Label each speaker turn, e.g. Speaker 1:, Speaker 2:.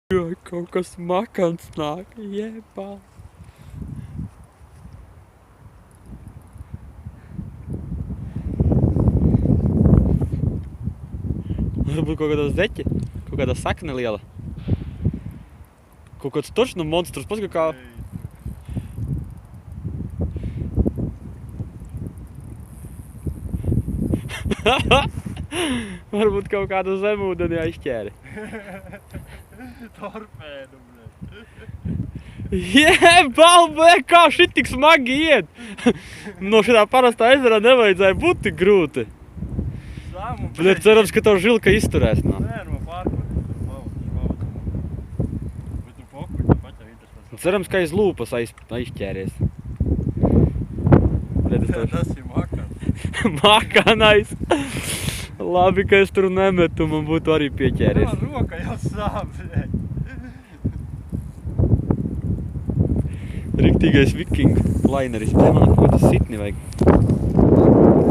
Speaker 1: Jā, kaut kas makants nāk, jebā. Varbūt kaut kādā zeķi, kaut kādā sakne liela. Kaut kāds točno monstrs, pats kā... Varbūt kaut kādu zemūdeni aizķēri.
Speaker 2: Torpēdu, bļet.
Speaker 1: Jebal, kā šit tik smagi iet! No šitā parastā ezerā nevajadzēja būt tik grūti. Bļet, cerams, ka tavu žilka izturēs.
Speaker 2: Nē, no pārkot. Bet tu pokuļ, tā paķa interesants.
Speaker 1: Cerams, ka aiz lūpas aizķēries.
Speaker 2: Tas ir makans.
Speaker 1: Makanais! Labi, ka es tur nemetu, man būtu arī pieķēries.
Speaker 2: Man roka jau sāp, bļet.
Speaker 1: Riktīgais vikingu laineris. Man kaut kāds sitni vajag.